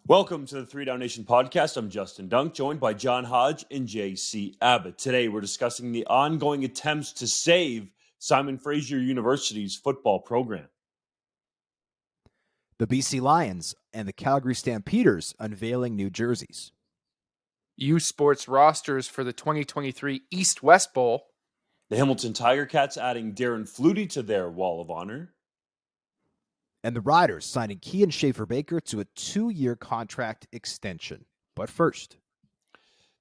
Welcome to the Three Down Nation podcast. I'm Justin Dunk, joined by John Hodge and JC Abbott. Today, we're discussing the ongoing attempts to save Simon Fraser University's football program. The BC Lions and the Calgary Stampeders unveiling new jerseys. U Sports rosters for the 2023 East-West Bowl. The Hamilton Tiger Cats adding Darren Flutie to their wall of honor. And the Riders signing Kean Schaefer-Baker to a 2-year contract extension. But first,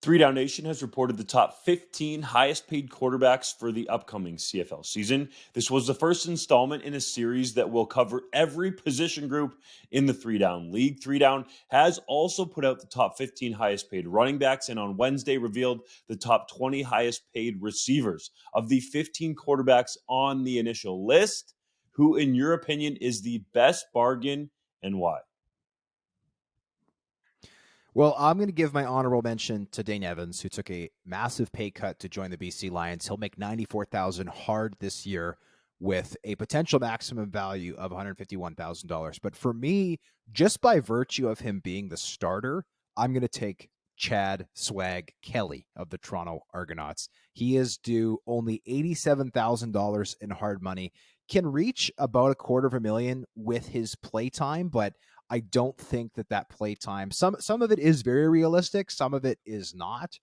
Three Down Nation has reported the top 15 highest paid quarterbacks for the upcoming CFL season. This was the first installment in a series that will cover every position group in the Three Down League. Three Down has also put out the top 15 highest paid running backs, and on Wednesday revealed the top 20 highest paid receivers. Of the 15 quarterbacks on the initial list, who in your opinion is the best bargain and why? well, I'm going to give my honorable mention to Dane Evans, who took a massive pay cut to join the BC Lions. He'll make $94,000 hard this year with a potential maximum value of $151,000. But for me, just by virtue of him being the starter, I'm going to take Chad Swag Kelly of the Toronto Argonauts. He is due only $87,000 in hard money, can reach about $250,000 with his play time, but I don't think that play time, some of it is very realistic, some of it is not.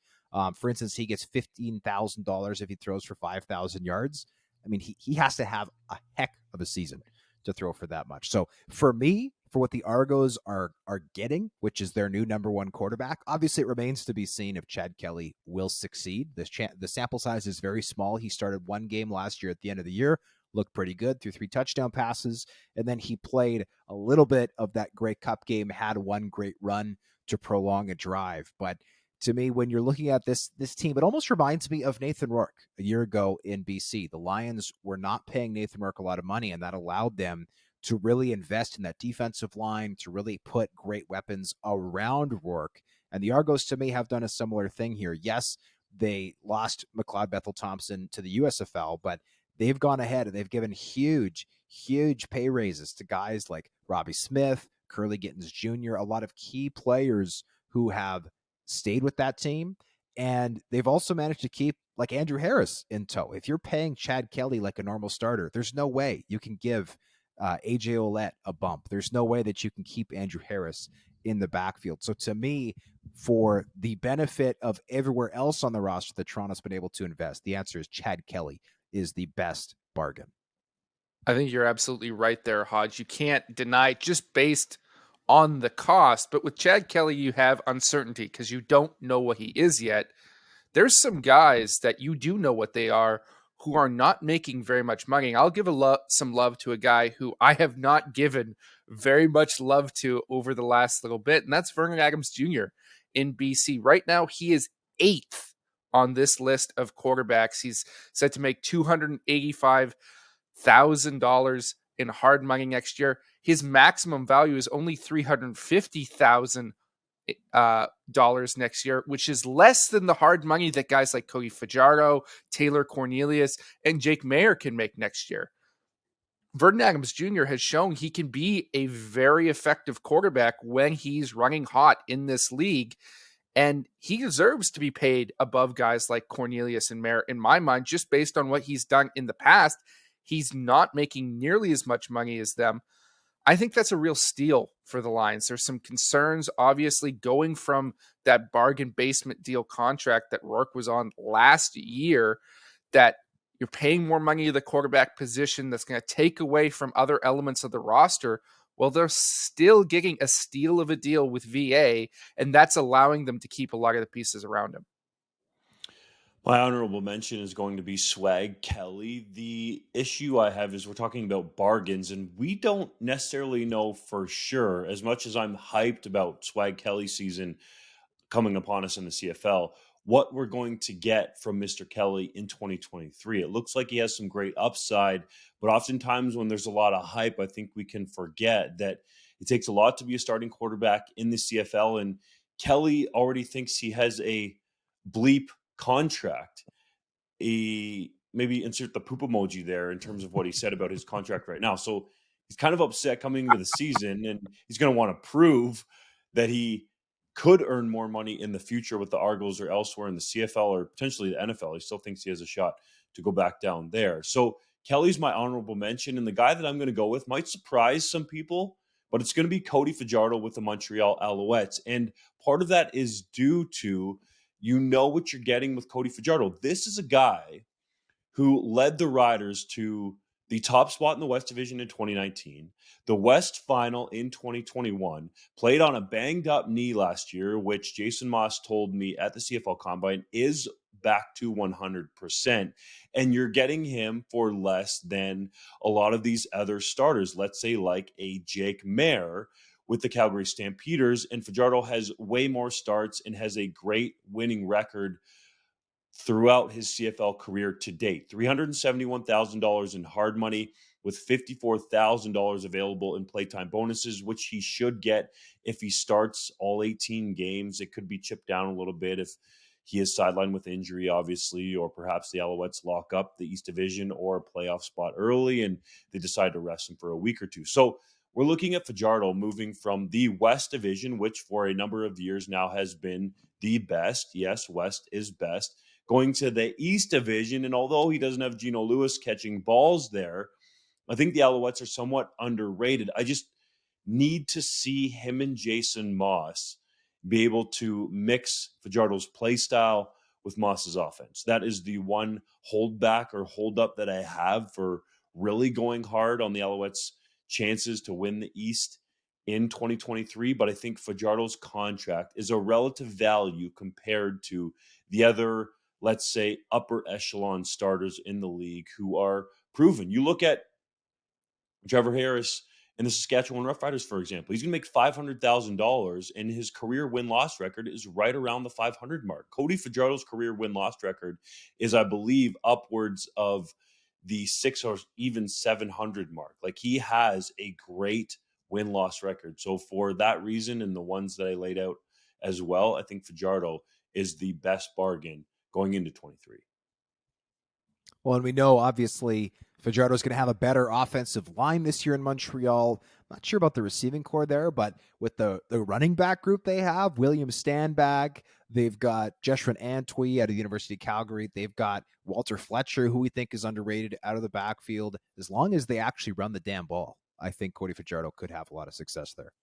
For instance, he gets $15,000 if he throws for 5,000 yards. I mean, he has to have a heck of a season to throw for that much. So for me, for what the Argos are getting, which is their new number one quarterback, obviously it remains to be seen if Chad Kelly will succeed. The sample size is very small. He started one game last year at the end of the year, looked pretty good, threw 3 touchdown passes, and then he played a little bit of that Grey Cup game, had one great run to prolong a drive. But to me, when you're looking at this team, it almost reminds me of Nathan Rourke a year ago in BC. The Lions were not paying Nathan Rourke a lot of money, and that allowed them to really invest in that defensive line, to really put great weapons around Rourke. And the Argos, to me, have done a similar thing here. Yes, they lost McLeod Bethel-Thompson to the USFL, but they've gone ahead and they've given huge pay raises to guys like Robbie Smith, Curly Gittins Jr., a lot of key players who have stayed with that team. And they've also managed to keep like Andrew Harris in tow. If you're paying Chad Kelly like a normal starter, there's no way you can give AJ Ouellette a bump. There's no way that you can keep Andrew Harris in the backfield. So to me, for the benefit of everywhere else on the roster that Toronto's been able to invest, the answer is Chad Kelly is the best bargain. I think you're absolutely right there, Hodge. You can't deny just based on the cost, but with Chad Kelly, you have uncertainty because you don't know what he is yet. There's some guys that you do know what they are who are not making very much money. And I'll give some love to a guy who I have not given very much love to over the last little bit, and that's Vernon Adams Jr. in BC. Right now, he is 8th on this list of quarterbacks. He's set to make $285,000 in hard money next year. His maximum value is only $350,000 next year, which is less than the hard money that guys like Cody Fajardo, Taylor Cornelius, and Jake Mayer can make next year. Vernon Adams Jr. has shown he can be a very effective quarterback when he's running hot in this league. And he deserves to be paid above guys like Cornelius and Mayer, in my mind, just based on what he's done in the past. He's not making nearly as much money as them. I think that's a real steal for the Lions. There's some concerns, obviously, going from that bargain basement deal contract that Rourke was on last year, that you're paying more money to the quarterback position that's going to take away from other elements of the roster. Well, they're still getting a steal of a deal with VA, and that's allowing them to keep a lot of the pieces around him. My honorable mention is going to be Swag Kelly. The issue I have is we're talking about bargains, and we don't necessarily know for sure, as much as I'm hyped about Swag Kelly's season coming upon us in the CFL, what we're going to get from Mr. Kelly in 2023. It looks like he has some great upside, but oftentimes when there's a lot of hype, I think we can forget that it takes a lot to be a starting quarterback in the CFL, and Kelly already thinks he has a bleep contract. Maybe insert the poop emoji there in terms of what he said about his contract right now. So he's kind of upset coming into the season, and he's going to want to prove that he could earn more money in the future with the Argos or elsewhere in the CFL or potentially the NFL. He still thinks he has a shot to go back down there. So Kelly's my honorable mention, and the guy that I'm going to go with might surprise some people, but it's going to be Cody Fajardo with the Montreal Alouettes. And part of that is due to, you know what you're getting with Cody Fajardo. This is a guy who led the Riders to the top spot in the West Division in 2019, the West Final in 2021, played on a banged-up knee last year, which Jason Moss told me at the CFL Combine is back to 100%. And you're getting him for less than a lot of these other starters, let's say like a Jake Maier with the Calgary Stampeders. And Fajardo has way more starts and has a great winning record throughout his CFL career to date. $371,000 in hard money with $54,000 available in playtime bonuses, which he should get if he starts all 18 games. It could be chipped down a little bit if he is sidelined with injury, obviously, or perhaps the Alouettes lock up the East Division or a playoff spot early and they decide to rest him for a week or two. So we're looking at Fajardo moving from the West Division, which for a number of years now has been the best. Yes, West is best. Going to the East Division, and although he doesn't have Geno Lewis catching balls there, I think the Alouettes are somewhat underrated. I just need to see him and Jason Moss be able to mix Fajardo's play style with Moss's offense. That is the one holdback or holdup that I have for really going hard on the Alouettes' chances to win the East in 2023. But I think Fajardo's contract is a relative value compared to the other, let's say, upper echelon starters in the league who are proven. You look at Trevor Harris and the Saskatchewan Roughriders, for example. He's going to make $500,000, and his career win-loss record is right around the 500 mark. Cody Fajardo's career win-loss record is, I believe, upwards of the 600 or even 700 mark. Like, he has a great win-loss record. So for that reason and the ones that I laid out as well, I think Fajardo is the best bargain going into 23. Well, and we know, obviously, Fajardo's going to have a better offensive line this year in Montreal. Not sure about the receiving core there, but with the running back group they have, William Stanbag, they've got Jeshurun Antwi out of the University of Calgary. They've got Walter Fletcher, who we think is underrated out of the backfield. As long as they actually run the damn ball, I think Cody Fajardo could have a lot of success there.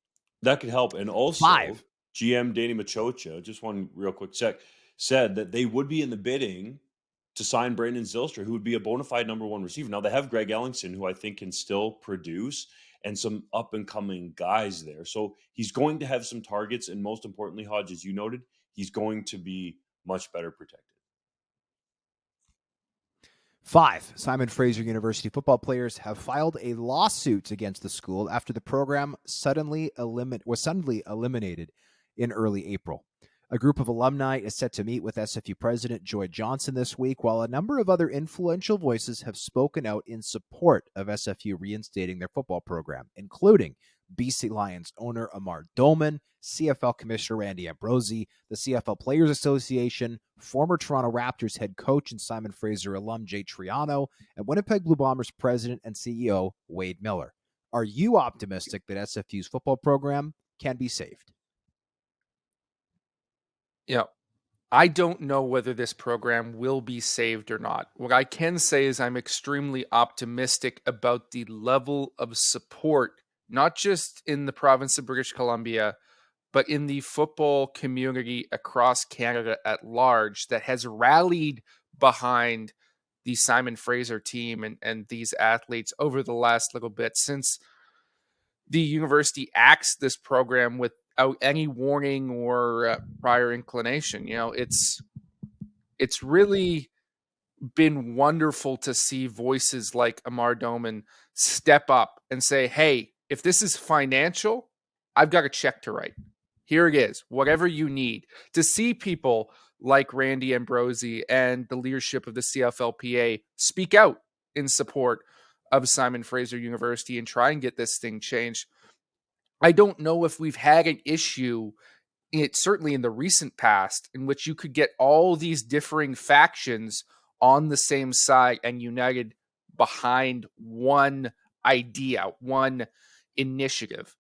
That could help. And also, 5. GM Danny Maciocia, just one real quick sec, said that they would be in the bidding to sign Brandon Zylstra, who would be a bona fide number one receiver. Now, they have Greg Ellingson, who I think can still produce, and some up-and-coming guys there. So he's going to have some targets, and most importantly, Hodge, as you noted, he's going to be much better protected. 5. Simon Fraser University football players have filed a lawsuit against the school after the program was suddenly eliminated in early April. A group of alumni is set to meet with SFU President Joy Johnson this week, while a number of other influential voices have spoken out in support of SFU reinstating their football program, including BC Lions owner Amar Dolman, CFL Commissioner Randy Ambrosie, the CFL Players Association, former Toronto Raptors head coach and Simon Fraser alum Jay Triano, and Winnipeg Blue Bombers president and CEO Wade Miller. Are you optimistic that SFU's football program can be saved? Yeah, I don't know whether this program will be saved or not. What I can say is I'm extremely optimistic about the level of support, not just in the province of British Columbia, but in the football community across Canada at large that has rallied behind the Simon Fraser team and these athletes over the last little bit since the university axed this program without any warning or prior inclination. You know, it's really been wonderful to see voices like Amar Dolman step up and say, hey, if this is financial, I've got a check to write. Here it is, whatever you need. To see people like Randy Ambrosie and the leadership of the CFLPA speak out in support of Simon Fraser University and try and get this thing changed. I don't know if we've had an issue, certainly in the recent past, in which you could get all these differing factions on the same side and united behind one idea, one initiative.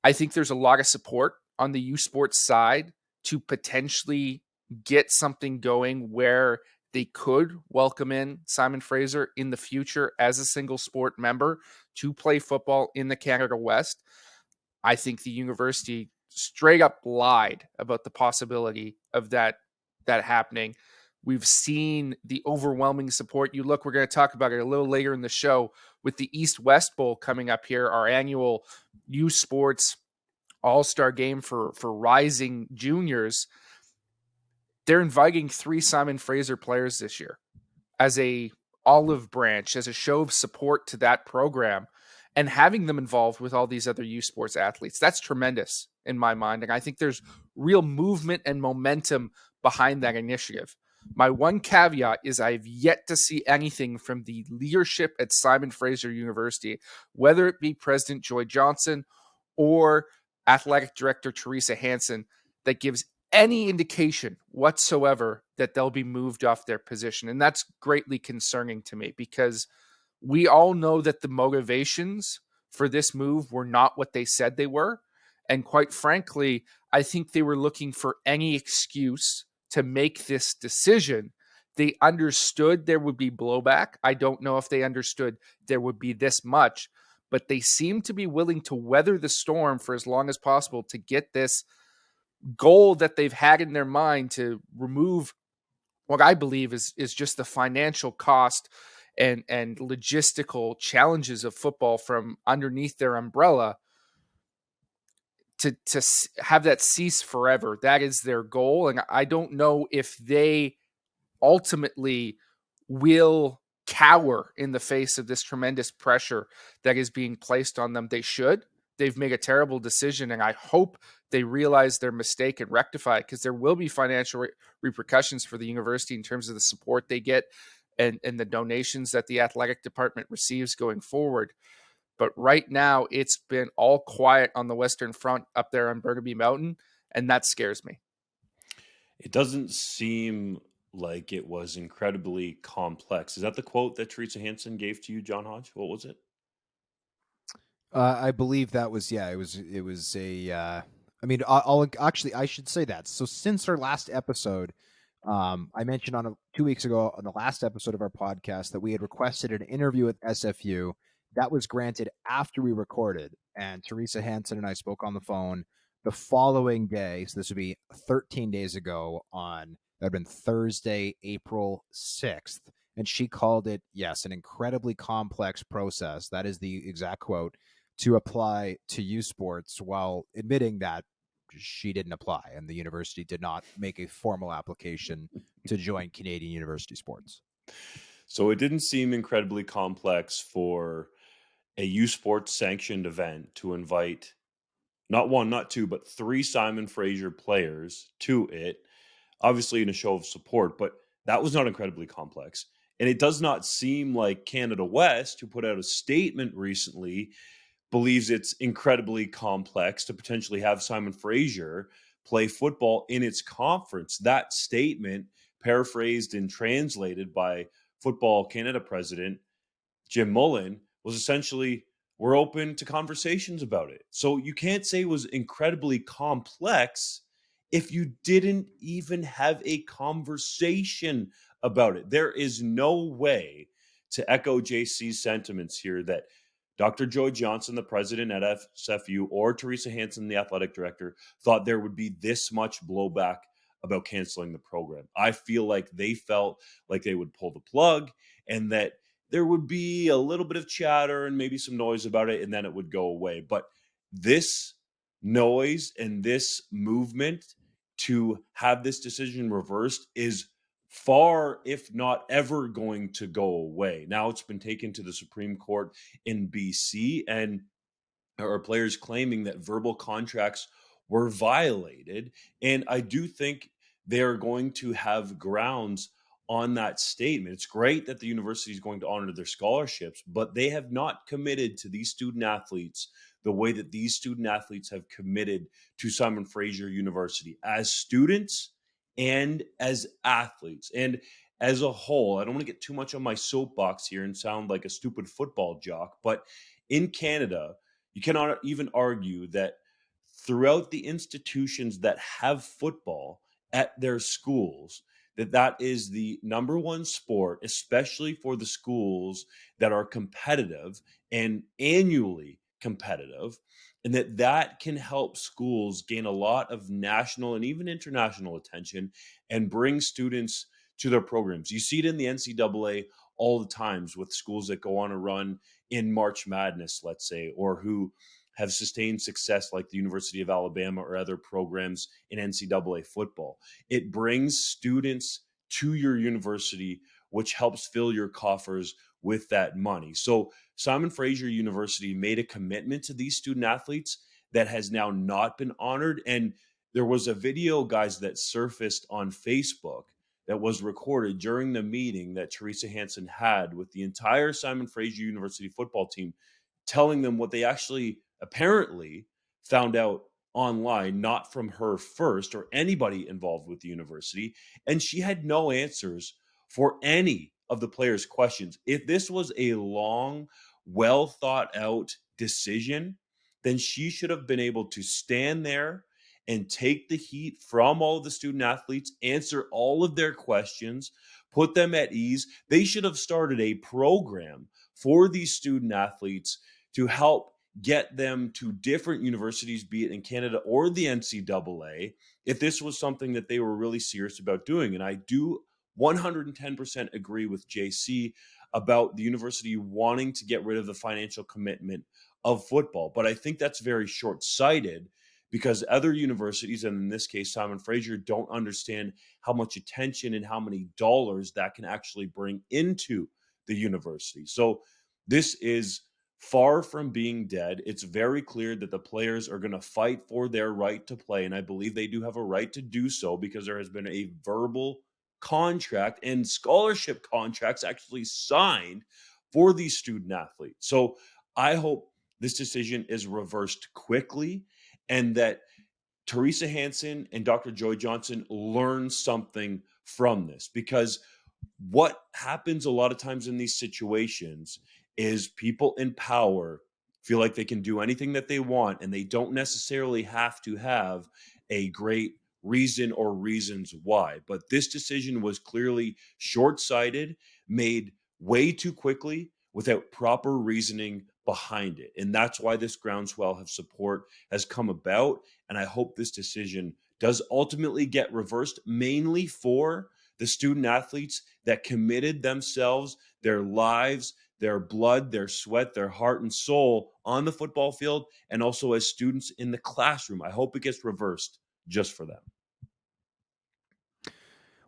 I think there's a lot of support on the U Sports side to potentially get something going where they could welcome in Simon Fraser in the future as a single sport member to play football in the Canada West. I think the university straight up lied about the possibility of that happening. We've seen the overwhelming support. You look, we're going to talk about it a little later in the show with the East-West Bowl coming up here, our annual U Sports All-Star game for rising juniors. They're inviting 3 Simon Fraser players this year as a olive branch, as a show of support to that program, and having them involved with all these other U Sports athletes. That's tremendous in my mind. And I think there's real movement and momentum behind that initiative. My one caveat is I've yet to see anything from the leadership at Simon Fraser University, whether it be President Joy Johnson or Athletic Director Teresa Hansen, that gives any indication whatsoever that they'll be moved off their position. And that's greatly concerning to me, because we all know that the motivations for this move were not what they said they were. And quite frankly, I think they were looking for any excuse to make this decision. They understood there would be blowback. I don't know if they understood there would be this much, but they seem to be willing to weather the storm for as long as possible to get this goal that they've had in their mind to remove what I believe is just the financial cost and logistical challenges of football from underneath their umbrella, to have that cease forever. That is their goal. And I don't know if they ultimately will cower in the face of this tremendous pressure that is being placed on them. They should. They've made a terrible decision, and I hope they realize their mistake and rectify it, because there will be financial repercussions for the university in terms of the support they get and the donations that the athletic department receives going forward. But right now, it's been all quiet on the Western Front up there on Burnaby Mountain, and that scares me. It doesn't seem like it was incredibly complex. Is that the quote that Teresa Hansen gave to you, John Hodge? What was it? I believe that was, it was a, I mean, I'll actually, I should say that. So since our last episode, I mentioned 2 weeks ago on the last episode of our podcast that we had requested an interview with SFU. That was granted after we recorded, and Teresa Hansen and I spoke on the phone the following day. So this would be 13 days ago that had been Thursday, April 6th. And she called it, yes, an incredibly complex process. That is the exact quote, to apply to U Sports, while admitting that she didn't apply and the university did not make a formal application to join Canadian University Sports. So it didn't seem incredibly complex for a U Sports sanctioned event to invite not 1, not 2, but 3 Simon Fraser players to it, obviously in a show of support, but that was not incredibly complex. And it does not seem like Canada West, who put out a statement recently, believes it's incredibly complex to potentially have Simon Fraser play football in its conference. That statement, paraphrased and translated by Football Canada president Jim Mullen, was essentially, we're open to conversations about it. So you can't say it was incredibly complex if you didn't even have a conversation about it. There is no way to echo JC's sentiments here that Dr. Joy Johnson, the president at SFU, or Teresa Hansen, the athletic director, thought there would be this much blowback about canceling the program. I feel like they felt like they would pull the plug and that there would be a little bit of chatter and maybe some noise about it, and then it would go away. But this noise and this movement to have this decision reversed is far, if not ever, going to go away. Now it's been taken to the Supreme Court in BC, and there are players claiming that verbal contracts were violated. And I do think they're going to have grounds on that statement. It's great that the university is going to honor their scholarships, but they have not committed to these student athletes the way that these student athletes have committed to Simon Fraser University as students and as athletes and as a whole. I don't want to get too much on my soapbox here and sound like a stupid football jock, but in Canada, you cannot even argue that throughout the institutions that have football at their schools, that is the number one sport, especially for the schools that are competitive and annually competitive, and that can help schools gain a lot of national and even international attention and bring students to their programs. You see it in the NCAA all the times with schools that go on a run in March Madness, let's say, or who have sustained success like the University of Alabama or other programs in NCAA football. It brings students to your university, which helps fill your coffers with that money. So Simon Fraser University made a commitment to these student athletes that has now not been honored. And there was a video, guys, that surfaced on Facebook that was recorded during the meeting that Teresa Hansen had with the entire Simon Fraser University football team, telling them what they actually apparently found out online, not from her first or anybody involved with the university. And she had no answers for any of the players' questions. If this was a long, well thought out decision, then she should have been able to stand there and take the heat from all of the student athletes, answer all of their questions, put them at ease. They should have started a program for these student athletes to help get them to different universities, be it in Canada or the NCAA, if this was something that they were really serious about doing. And I do 110% agree with JC about the university wanting to get rid of the financial commitment of football. But I think that's very short-sighted because other universities, and in this case, Simon Fraser, don't understand how much attention and how many dollars that can actually bring into the university. So this is far from being dead. It's very clear that the players are going to fight for their right to play. And I believe they do have a right to do so because there has been a verbal contract and scholarship contracts actually signed for these student athletes. So I hope this decision is reversed quickly and that Teresa Hansen and Dr. Joy Johnson learn something from this, because what happens a lot of times in these situations is people in power feel like they can do anything that they want and they don't necessarily have to have a great reason or reasons why. But this decision was clearly short-sighted, made way too quickly without proper reasoning behind it. And that's why this groundswell of support has come about. And I hope this decision does ultimately get reversed, mainly for the student athletes that committed themselves, their lives, their blood, their sweat, their heart and soul on the football field, and also as students in the classroom. I hope it gets reversed just for them.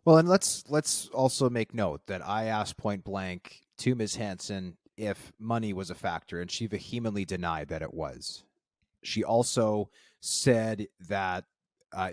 Well, and let's also make note that I asked point blank to Ms. Hansen if money was a factor, and she vehemently denied that it was. She also said that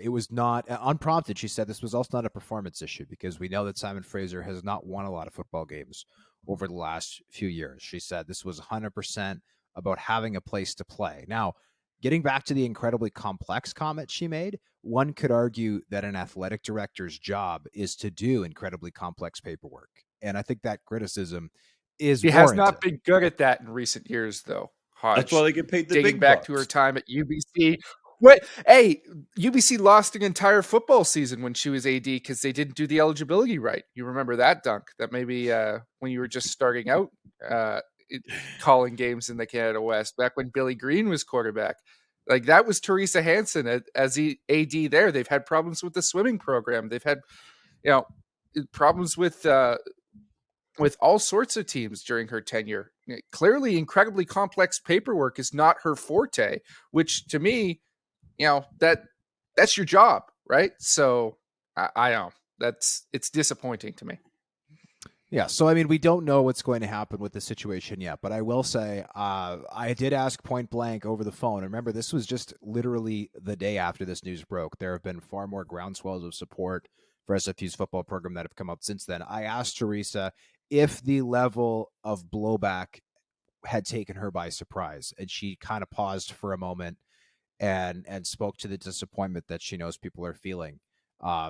it was not unprompted. She said this was also not a performance issue because we know that Simon Fraser has not won a lot of football games over the last few years. She said this was 100% about having a place to play. Now, getting back to the incredibly complex comment she made, one could argue that an athletic director's job is to do incredibly complex paperwork. And I think that criticism is He warranted. has not been good at that in recent years, though. Hodge. That's why they get paid the digging big back bucks. to her time at UBC. Wait, hey, UBC lost an entire football season when she was AD because they didn't do the eligibility right. You remember that, Dunk? That maybe when you were just starting out calling games in the Canada West, back when Billy Green was quarterback. Like that was Teresa Hansen as the AD there. They've had problems with the swimming program. They've had, problems with all sorts of teams during her tenure. Clearly, incredibly complex paperwork is not her forte, which to me, that's your job, right? So I know it's disappointing to me. Yeah, so I mean, we don't know what's going to happen with the situation yet, but I will say I did ask point blank over the phone. Remember, this was just literally the day after this news broke. There have been far more groundswells of support for SFU's football program that have come up since then. I asked Teresa if the level of blowback had taken her by surprise, and she kind of paused for a moment and spoke to the disappointment that she knows people are feeling.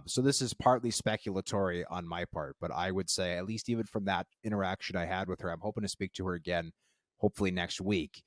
So this is partly speculatory on my part, but I would say, at least even from that interaction I had with her, I'm hoping to speak to her again, hopefully next week,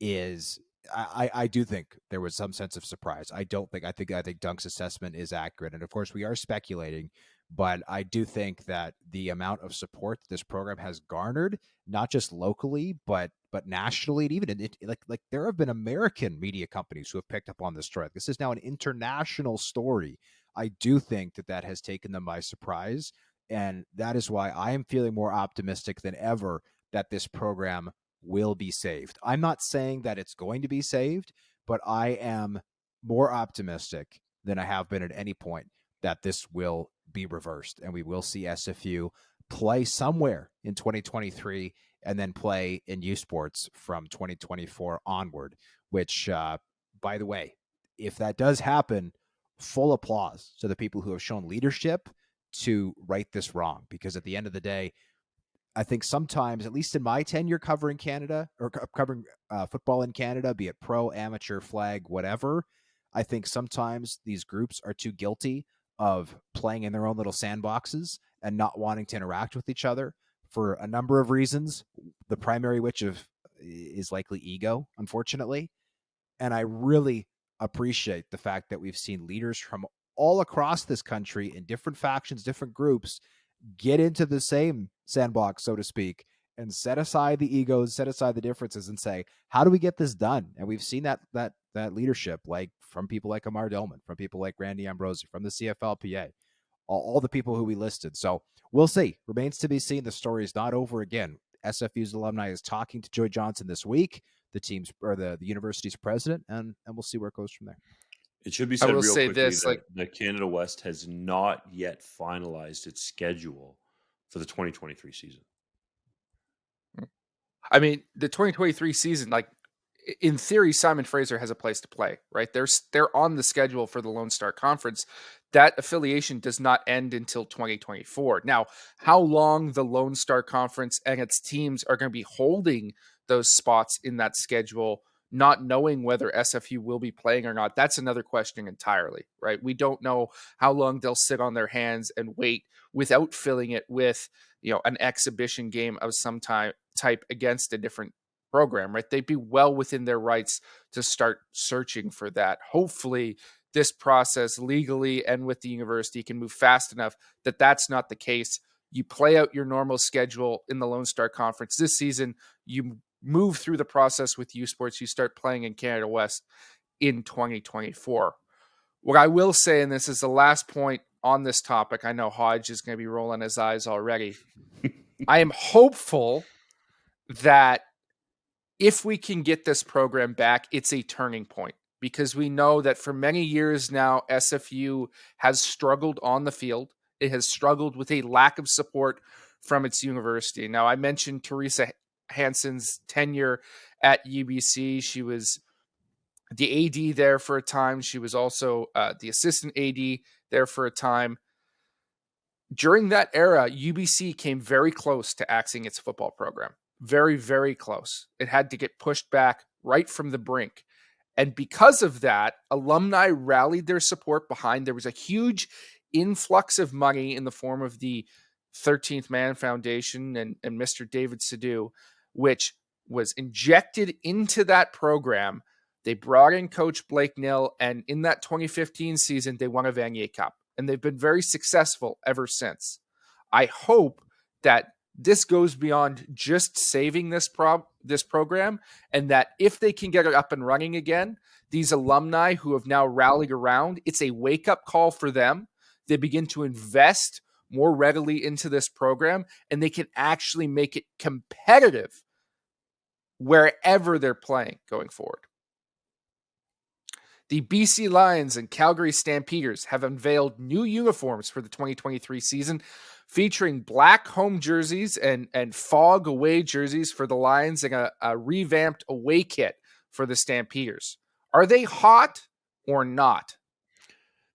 is I do think there was some sense of surprise. I think Dunk's assessment is accurate. And of course we are speculating, but I do think that the amount of support this program has garnered, not just locally, but nationally, and even like there have been American media companies who have picked up on this story. This is now an international story. I do think that has taken them by surprise. And that is why I am feeling more optimistic than ever that this program will be saved. I'm not saying that it's going to be saved, but I am more optimistic than I have been at any point that this will be reversed and we will see SFU play somewhere in 2023 and then play in U Sports from 2024 onward, which, by the way, if that does happen, full applause to the people who have shown leadership to right this wrong. Because at the end of the day, I think sometimes, at least in my tenure covering Canada or covering football in Canada, be it pro, amateur, flag, whatever, I think sometimes these groups are too guilty of playing in their own little sandboxes and not wanting to interact with each other for a number of reasons. The primary which is likely ego, unfortunately. And I really appreciate the fact that we've seen leaders from all across this country in different factions, different groups, get into the same sandbox, so to speak, and set aside the egos, set aside the differences, and say, how do we get this done? And we've seen that leadership, like from people like Amar Dolman, from people like Randy Ambrosi, from the CFLPA, all the people who we listed. So we'll see. Remains to be seen. The story is not over again. SFU's alumni is talking to Joy Johnson this week, the team's or the university's president, and we'll see where it goes from there. It should be I said will real say quickly this, that the Canada West has not yet finalized its schedule for the 2023 season. I mean, the 2023 season, like in theory, Simon Fraser has a place to play, right? They're on the schedule for the Lone Star Conference. That affiliation does not end until 2024. Now, how long the Lone Star Conference and its teams are going to be holding those spots in that schedule, not knowing whether SFU will be playing or not, that's another question entirely, right? We don't know how long they'll sit on their hands and wait without filling it with, an exhibition game of some type against a different program, right? They'd be well within their rights to start searching for that. Hopefully, this process legally and with the university can move fast enough that that's not the case. You play out your normal schedule in the Lone Star Conference this season. You move through the process with U Sports. You start playing in Canada West in 2024. What I will say, and this is the last point on this topic, I know Hodge is going to be rolling his eyes already. I am hopeful that if we can get this program back, it's a turning point, because we know that for many years now, SFU has struggled on the field. It has struggled with a lack of support from its university. Now, I mentioned Teresa Hansen's tenure at UBC. She was the AD there for a time. She was also the assistant AD there for a time. During that era, UBC came very close to axing its football program. Very, very close. It had to get pushed back right from the brink. And because of that, alumni rallied their support behind. There was a huge influx of money in the form of the 13th Man Foundation and Mr. David Sadu, which was injected into that program. They brought in Coach Blake Nill, and in that 2015 season, they won a Vanier Cup. And they've been very successful ever since. I hope that this goes beyond just saving this program, and that if they can get it up and running again, these alumni who have now rallied around, it's a wake-up call for them. They begin to invest more readily into this program, and they can actually make it competitive wherever they're playing going forward. The BC Lions and Calgary Stampeders have unveiled new uniforms for the 2023 season, featuring black home jerseys and fog away jerseys for the Lions and a revamped away kit for the Stampeders. Are they hot or not?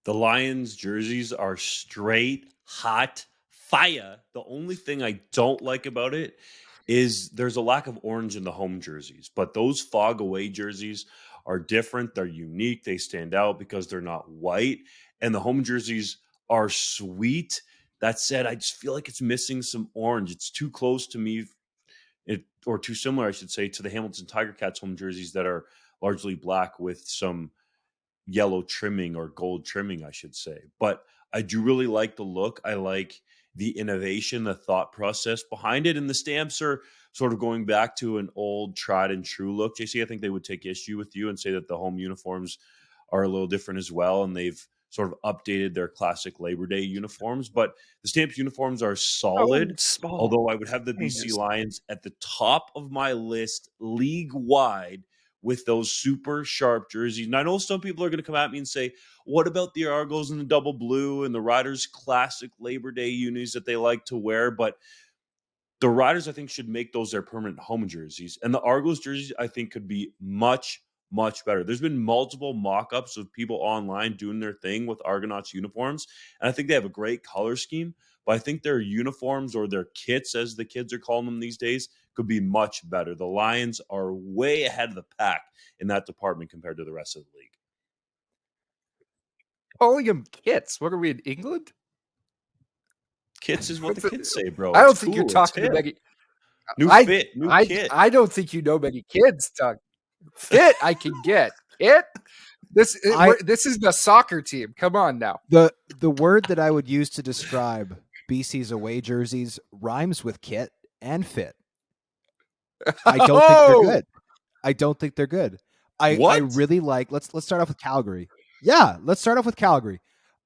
The Lions jerseys are straight hot fire. The only thing I don't like about it is there's a lack of orange in the home jerseys, but those fog away jerseys are different. They're unique. They stand out because they're not white, and the home jerseys are sweet. That said, I just feel like it's missing some orange. It's too close to me, or too similar, I should say, to the Hamilton Tiger Cats home jerseys that are largely black with some yellow trimming or gold trimming, I should say. But I do really like the look. I like the innovation, the thought process behind it. And the Stamps are sort of going back to an old tried and true look. JC, I think they would take issue with you and say that the home uniforms are a little different as well. And they've sort of updated their classic Labor Day uniforms. But the Stamps uniforms are solid, although I would have the BC Lions at the top of my list league-wide with those super sharp jerseys. And I know some people are going to come at me and say, what about the Argos in the double blue and the Riders classic Labor Day unis that they like to wear? But the Riders, I think, should make those their permanent home jerseys. And the Argos jerseys, I think, could be much, much better. There's been multiple mock-ups of people online doing their thing with Argonauts uniforms. And I think they have a great color scheme. But I think their uniforms, or their kits, as the kids are calling them these days, could be much better. The Lions are way ahead of the pack in that department compared to the rest of the league. Calling them kits. What are we in England? Kits is what the kids say, bro. I don't It's think cool. you're talking to many. New fit, new kit. I don't think you know many kids, Doug. Fit, I can get. Kit? This is the soccer team. Come on now. The word that I would use to describe BC's away jerseys rhymes with kit and fit. I don't think they're good. I don't think they're good. I really like. Let's start off with Calgary. Yeah, let's start off with Calgary.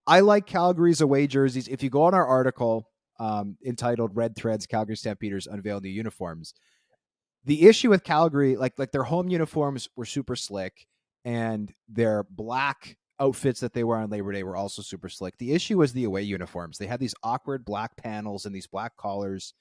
I like Calgary's away jerseys. If you go on our article entitled "Red Threads: Calgary Stampeders Unveil New Uniforms," the issue with Calgary, like their home uniforms were super slick, and their black outfits that they wear on Labor Day were also super slick. The issue was the away uniforms. They had these awkward black panels and these black collars.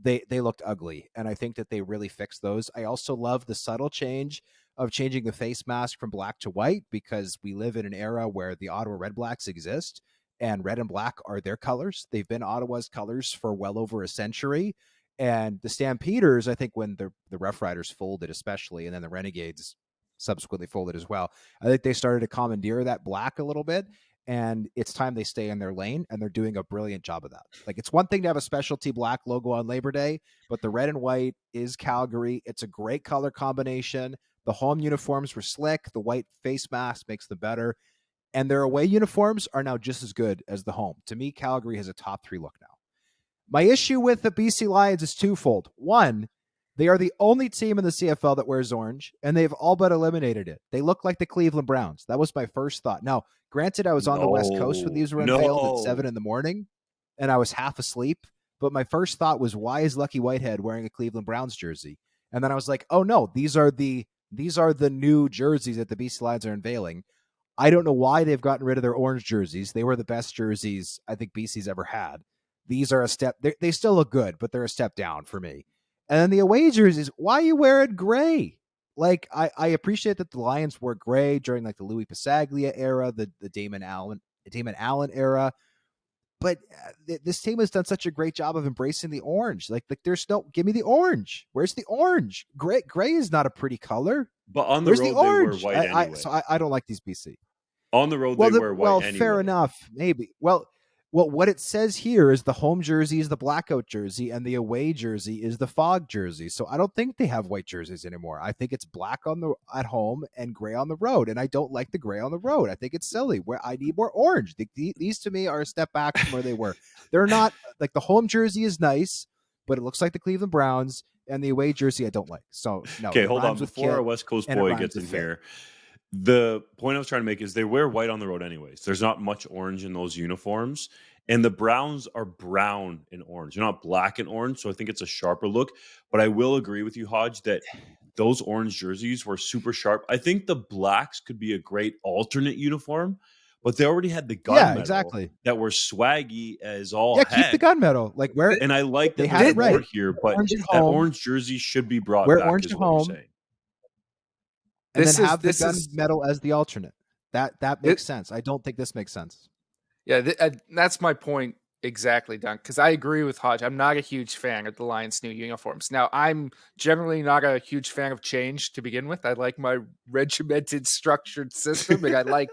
They looked ugly, and I think that they really fixed those. I also love the subtle change of changing the face mask from black to white, because we live in an era where the Ottawa Red Blacks exist, and red and black are their colors. They've been Ottawa's colors for well over a century. And the Stampeders, I think when the Rough Riders folded especially, and then the Renegades subsequently folded as well, I think they started to commandeer that black a little bit. And it's time they stay in their lane, and they're doing a brilliant job of that. Like, it's one thing to have a specialty black logo on Labor Day, but the red and white is Calgary. It's a great color combination. The home uniforms were slick. The white face mask makes them better. And their away uniforms are now just as good as the home. To me, Calgary has a top 3 look now. My issue with the BC Lions is twofold. One, they are the only team in the CFL that wears orange, and they've all but eliminated it. They look like the Cleveland Browns. That was my first thought. Now, granted, I was on the West Coast when these were unveiled at 7 a.m, and I was half asleep. But my first thought was, why is Lucky Whitehead wearing a Cleveland Browns jersey? And then I was like, oh no, these are the new jerseys that the BC Lions are unveiling. I don't know why they've gotten rid of their orange jerseys. They were the best jerseys I think BC's ever had. These are a step. They still look good, but they're a step down for me. And then the away jerseys, why are you wearing gray? Like, I appreciate that the Lions wore gray during like the Louis Pasaglia era, the Damon Allen era. But this team has done such a great job of embracing the orange. Like there's no, give me the orange. Where's the orange? Gray is not a pretty color. But on the road, they wear white anyway. So I don't like these BC. On the road, they wear white anyway. Fair enough. Maybe. Well, what it says here is the home jersey is the blackout jersey, and the away jersey is the fog jersey. So I don't think they have white jerseys anymore. I think it's black at home and gray on the road, and I don't like the gray on the road. I think it's silly. Where I need more orange. These to me are a step back from where they were. They're not like, the home jersey is nice, but it looks like the Cleveland Browns, and the away jersey I don't like. So no. Okay, hold on. Before our West Coast boy gets in here, the point I was trying to make is they wear white on the road anyways. There's not much orange in those uniforms. And the Browns are brown and orange. They're not black and orange, so I think it's a sharper look. But I will agree with you, Hodge, that those orange jerseys were super sharp. I think the blacks could be a great alternate uniform, but they already had the gunmetal that were swaggy as all heck. Keep the gunmetal. Like, where? And I like that they had it right here, but that orange jersey should be brought back. Orange is at what home. you're saying. And then have the gunmetal as the alternate. That makes sense. I don't think this makes sense. Yeah, that's my point exactly, Dunk, because I agree with Hodge. I'm not a huge fan of the Lions' new uniforms. Now, I'm generally not a huge fan of change to begin with. I like my regimented, structured system, and I like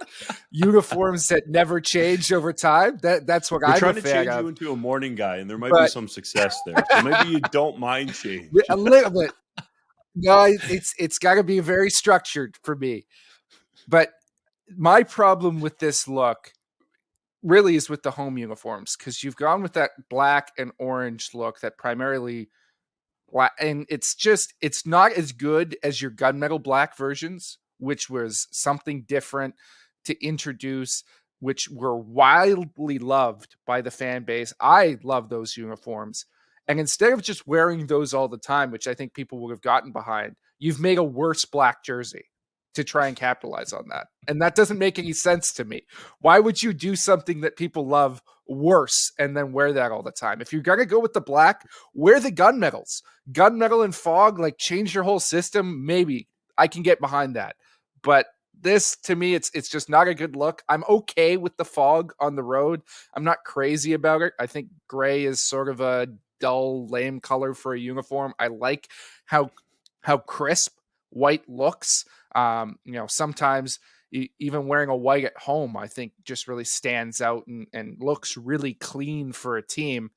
uniforms that never change over time. That's what I'm a fan of. We're trying to change you into a morning guy, and there might be some success there. So maybe you don't mind change. A little bit. No, it's got to be very structured for me. But my problem with this look really is with the home uniforms, because you've gone with that black and orange look that primarily black, and it's not as good as your gunmetal black versions, which was something different to introduce, which were wildly loved by the fan base. I love those uniforms. And instead of just wearing those all the time, which I think people would have gotten behind, you've made a worse black jersey to try and capitalize on that. And that doesn't make any sense to me. Why would you do something that people love worse and then wear that all the time? If you're going to go with the black, wear the gunmetals. Gunmetal and fog, like, change your whole system. Maybe I can get behind that. But this, to me, it's just not a good look. I'm okay with the fog on the road. I'm not crazy about it. I think gray is sort of a dull, lame color for a uniform. I like how crisp white looks. Sometimes even wearing a white at home, I think, just really stands out and looks really clean for a team.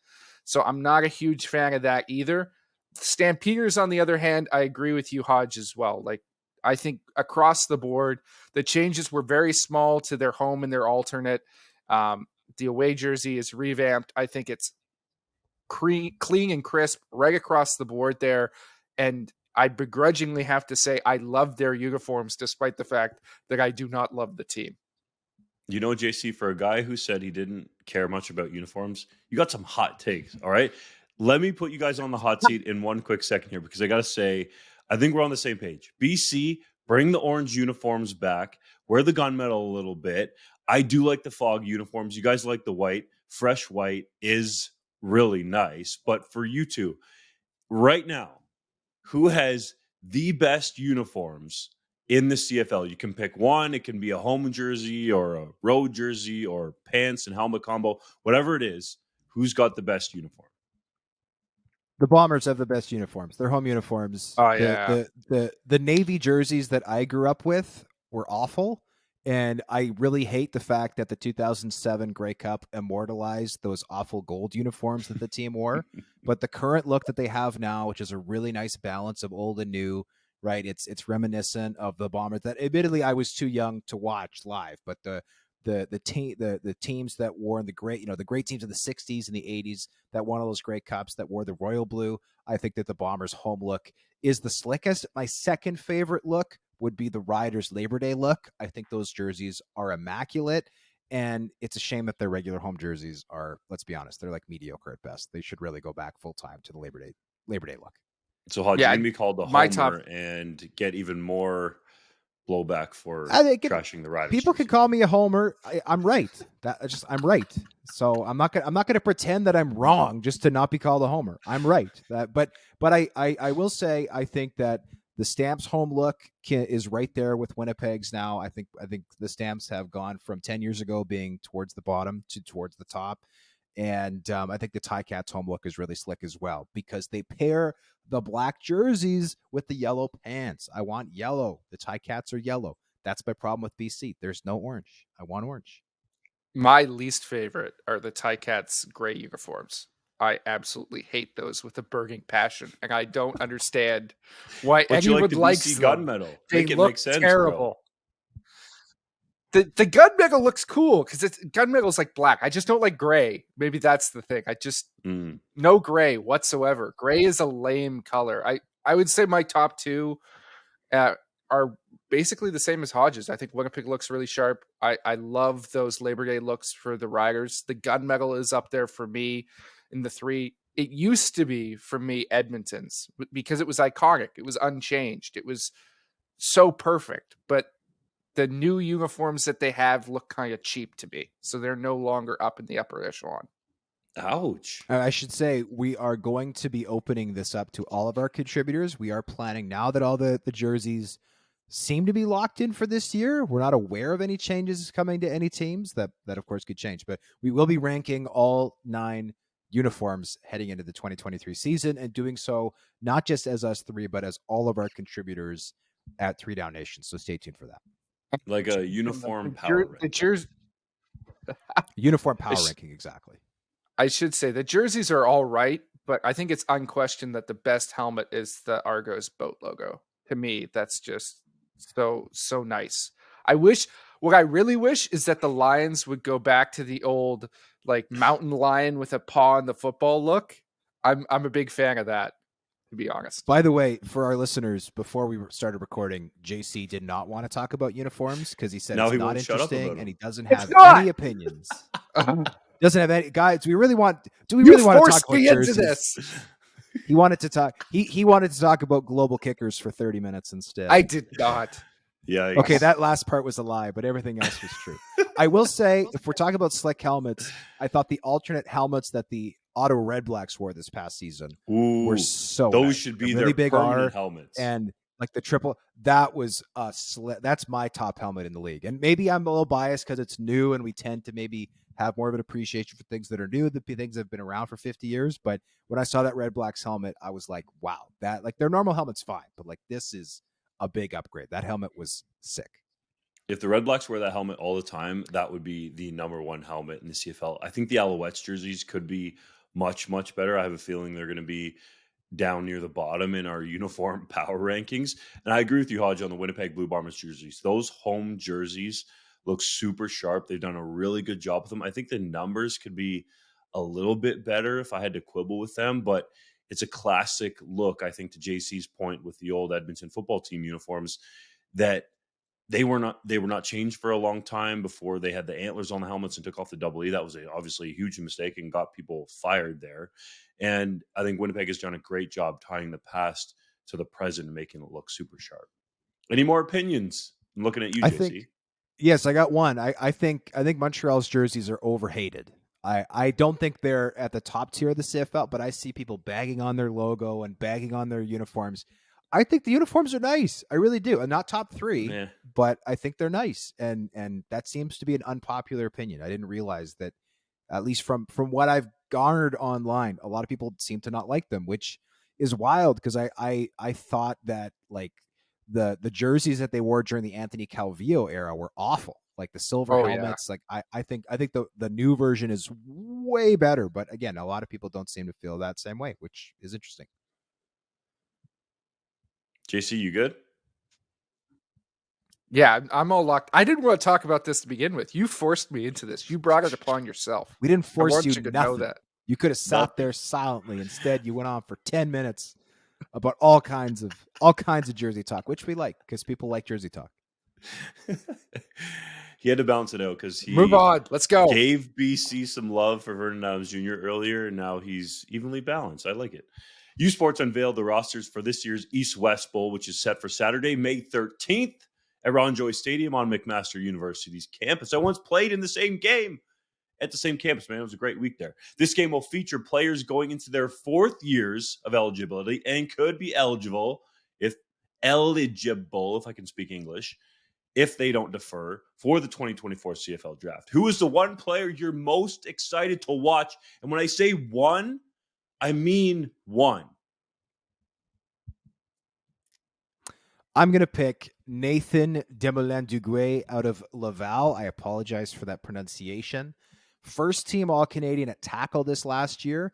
So I'm not a huge fan of that either. Stampeders, on the other hand, I agree with you, Hodge, as well. Like, I think across the board, the changes were very small to their home and their alternate. The away jersey is revamped. I think it's clean and crisp right across the board there. And I begrudgingly have to say I love their uniforms, despite the fact that I do not love the team. You know, JC, for a guy who said he didn't care much about uniforms, you got some hot takes, all right? Let me put you guys on the hot seat in one quick second here, because I got to say, I think we're on the same page. BC, bring the orange uniforms back, wear the gunmetal a little bit. I do like the fog uniforms. You guys like the white. Fresh white is really nice. But for you two, right now, who has the best uniforms in the CFL? You can pick one. It can be a home jersey or a road jersey or pants and helmet combo, whatever it is. Who's got the best uniform? The Bombers have the best uniforms. Their home uniforms. Oh, yeah. The Navy jerseys that I grew up with were awful. And I really hate the fact that the 2007 Grey Cup immortalized those awful gold uniforms that the team wore. But the current look that they have now, which is a really nice balance of old and new, right? It's reminiscent of the Bombers that, admittedly, I was too young to watch live. But the teams that wore the great teams in the 60s and the 80s that won all those Grey Cups, that wore the royal blue, I think that the Bombers' home look is the slickest. My second favorite look would be the Riders' Labor Day look. I think those jerseys are immaculate, and it's a shame that their regular home jerseys are, let's be honest, they're like mediocre at best. They should really go back full time to the Labor Day look. So Hodge, Yeah, you're going to be called the my homer top- and get even more blowback for I think trashing the Riders. people jersey. can call me a homer. I'm right. I'm right. So I'm not gonna pretend that I'm wrong just to not be called a homer. I'm right. But I will say, I think that the Stamps home look is right there with Winnipeg's now. I think the Stamps have gone from 10 years ago being towards the bottom to towards the top. And I think the Ticats home look is really slick as well, because they pair the black jerseys with the yellow pants. I want yellow. The Ticats are yellow. That's my problem with BC. There's no orange. I want orange. My least favorite are the Ticats gray uniforms. I absolutely hate those with a burning passion, and I don't understand why But you anyone like the likes BC them. gunmetal. They Make it look make sense, terrible. bro. The gunmetal looks cool because gunmetal's like black. I just don't like gray. Maybe that's the thing. I just no gray whatsoever. Gray is a lame color. I would say my top two are basically the same as Hodges. I think Winnipeg looks really sharp. I love those Labor Day looks for the Riders. The gunmetal is up there for me in the three. It used to be for me Edmonton's, because it was iconic. It was unchanged. It was so perfect. But the new uniforms that they have look kind of cheap to me. So they're no longer up in the upper echelon. Ouch. I should say, we are going to be opening this up to all of our contributors. We are planning, now that all the jerseys seem to be locked in for this year, we're not aware of any changes coming to any teams. That of course could change, but we will be ranking all 9 uniforms heading into the 2023 season, and doing so not just as us three, but as all of our contributors at 3 Down Nation. So stay tuned for that. Like a uniform power ranking. Uniform power ranking, exactly. I should say the jerseys are all right, but I think it's unquestioned that the best helmet is the Argos boat logo. To me, that's just so nice. What I really wish is that the Lions would go back to the old like mountain lion with a paw on the football look. I'm a big fan of that, to be honest. By the way, for our listeners, before we started recording, JC did not want to talk about uniforms because he said Now it's he not won't shut up interesting about and he them. doesn't It's have not! any opinions. Doesn't have any guys. Do we really want to You talk forced about me into jerseys? this. He wanted to talk. He wanted to talk about global kickers for 30 minutes instead. I did not. Yeah. Okay, that last part was a lie, but everything else was true. I will say, if we're talking about slick helmets, I thought the alternate helmets that the Ottawa Red Blacks wore this past season were so those nice. should The be really their big permanent R helmets. and like the triple. That was that's my top helmet in the league. And maybe I'm a little biased because it's new, and we tend to maybe have more of an appreciation for things that are new, the things that have been around for 50 years. But when I saw that Red Blacks helmet, I was like, wow, that like their normal helmet's fine, but like this is a big upgrade. That helmet was sick. If the Red Blacks wear that helmet all the time, that would be the number one helmet in the CFL. I think the Alouettes jerseys could be much, much better. I have a feeling they're going to be down near the bottom in our uniform power rankings. And I agree with you, Hodge, on the Winnipeg Blue Bombers jerseys. Those home jerseys look super sharp. They've done a really good job with them. I think the numbers could be a little bit better if I had to quibble with them, but it's a classic look, I think, to JC's point with the old Edmonton football team uniforms, that they were not changed for a long time before they had the antlers on the helmets and took off the double E. That was obviously a huge mistake and got people fired there. And I think Winnipeg has done a great job tying the past to the present and making it look super sharp. Any more opinions? I'm looking at you, JC. Yes, I got one. I think Montreal's jerseys are overhated. I don't think they're at the top tier of the CFL, but I see people bagging on their logo and bagging on their uniforms. I think the uniforms are nice. I really do. Not top three, but I think they're nice. And that seems to be an unpopular opinion. I didn't realize that, at least from what I've garnered online, a lot of people seem to not like them, which is wild because I thought that like the jerseys that they wore during the Anthony Calvillo era were awful. Like the silver helmets. Yeah. Like I think the new version is way better. But again, a lot of people don't seem to feel that same way, which is interesting. JC, you good? Yeah, I'm all locked. I didn't want to talk about this to begin with. You forced me into this. You brought it upon yourself. We didn't force you to nothing. know that. You could have sat there silently. Instead, you went on for 10 minutes about all kinds of jersey talk, which we like because people like jersey talk. He had to balance it out because he move on. Let's go. Gave BC some love for Vernon Adams Jr. earlier, and now he's evenly balanced. I like it. U Sports unveiled the rosters for this year's East-West Bowl, which is set for Saturday, May 13th at Ron Joy Stadium on McMaster University's campus. I once played in the same game at the same campus, man. It was a great week there. This game will feature players going into their fourth years of eligibility and could be eligible, if I can speak English, if they don't defer for the 2024 CFL draft. Who is the one player you're most excited to watch? And when I say one, I mean one. I'm going to pick Nathan Demoulin-Duguay out of Laval. I apologize for that pronunciation. First team All-Canadian at tackle this last year.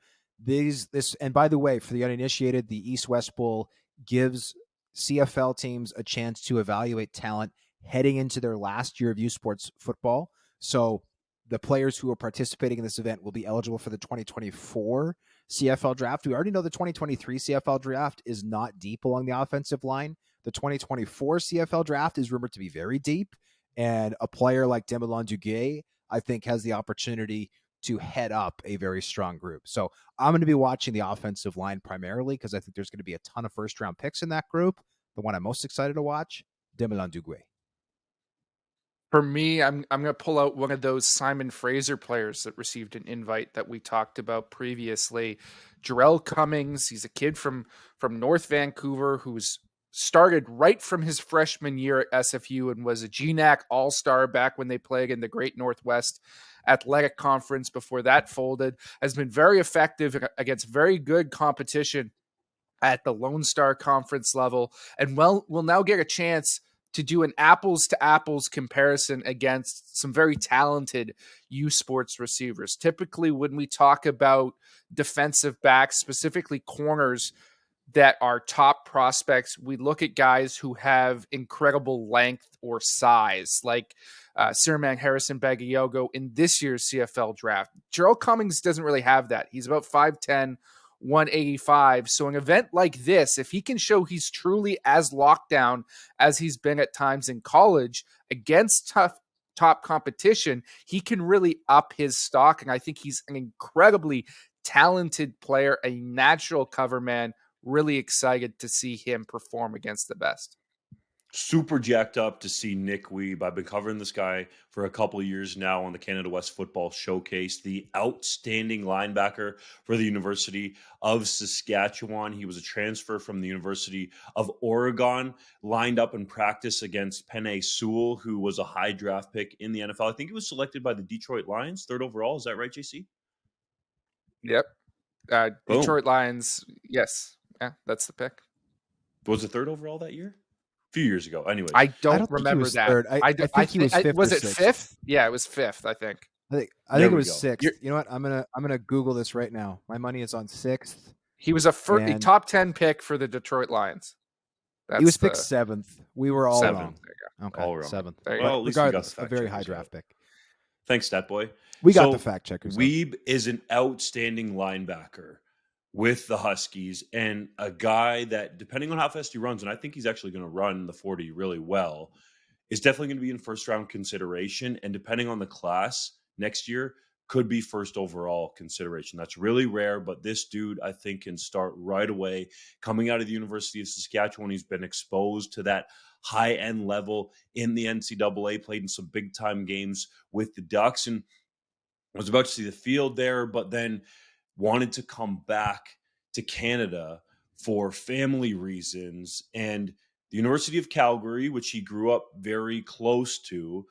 And by the way, for the uninitiated, the East-West Bowl gives CFL teams a chance to evaluate talent heading into their last year of U Sports football. So the players who are participating in this event will be eligible for the 2024 CFL draft. We already know the 2023 CFL draft is not deep along the offensive line. The 2024 CFL draft is rumored to be very deep, and a player like Demoulin-Duguay, I think, has the opportunity to head up a very strong group. So I'm going to be watching the offensive line primarily because I think there's going to be a ton of first-round picks in that group. The one I'm most excited to watch, Demoulin-Duguay. For me, I'm going to pull out one of those Simon Fraser players that received an invite that we talked about previously. Jarrell Cummings, he's a kid from North Vancouver who's started right from his freshman year at SFU and was a GNAC All-Star back when they played in the Great Northwest Athletic Conference before that folded, has been very effective against very good competition at the Lone Star Conference level, and will now get a chance to do an apples to apples comparison against some very talented U Sports receivers. Typically, when we talk about defensive backs, specifically corners that are top prospects, we look at guys who have incredible length or size, like Sirman Harrison Bagayogo in this year's CFL draft. Gerald Cummings doesn't really have that. He's about 5'10", 185. So an event like this, if he can show he's truly as locked down as he's been at times in college against top competition, he can really up his stock. And I think he's an incredibly talented player, a natural cover man. Really excited to see him perform against the best. Super jacked up to see Nick Weeb. I've been covering this guy for a couple of years now on the Canada West Football Showcase, the outstanding linebacker for the University of Saskatchewan. He was a transfer from the University of Oregon, lined up in practice against Penei Sewell, who was a high draft pick in the NFL. I think he was selected by the Detroit Lions, 3rd overall. Is that right, JC? Yep. Detroit Lions, yes. Yeah, that's the pick. Was it 3rd overall that year? Few years ago. Anyway, I don't remember that. Third. I think he was 5th. Was it 6th? 5th? Yeah, it was 5th. I think it was 6th. You know what? I'm gonna Google this right now. My money is on 6th. He was a top 10 pick for the Detroit Lions. He was picked 7th. We were all 7th. wrong. Okay, all wrong. 7th. Well, at least we got the fact a very high draft pick. Thanks, Stat Boy. We got the fact checkers. Weeb is an outstanding linebacker with the Huskies, and a guy that, depending on how fast he runs, and I think he's actually going to run the 40 really well, is definitely going to be in first round consideration, and depending on the class next year, could be first overall consideration. That's really rare, but this dude, I think, can start right away. Coming out of the University of Saskatchewan, he's been exposed to that high-end level in the NCAA, played in some big-time games with the Ducks, and was about to see the field there, but then wanted to come back to Canada for family reasons. And the University of Calgary, which he grew up very close to,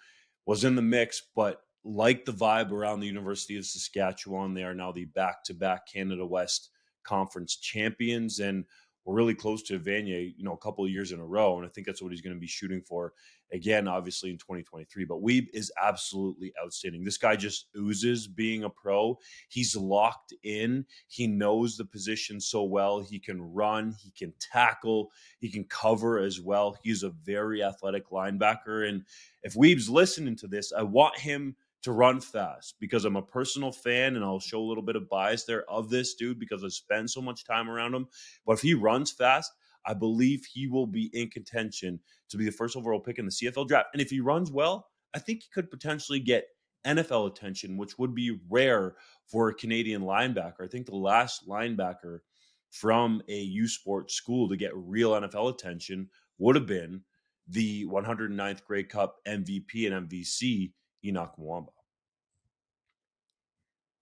was in the mix, but like the vibe around the University of Saskatchewan, they are now the back-to-back Canada West Conference champions, and we're really close to Vanier, a couple of years in a row, and I think that's what he's going to be shooting for again, obviously in 2023. But Weeb is absolutely outstanding. This guy just oozes being a pro. He's locked in. He knows the position so well. He can run. He can tackle. He can cover as well. He's a very athletic linebacker. And if Weeb's listening to this, I want him to run fast because I'm a personal fan, and I'll show a little bit of bias there of this dude because I spend so much time around him. But if he runs fast, I believe he will be in contention to be the first overall pick in the CFL draft. And if he runs well, I think he could potentially get NFL attention, which would be rare for a Canadian linebacker. I think the last linebacker from a U Sports school to get real NFL attention would have been the 109th Grey Cup MVP and MVC, Enoch Mwamba.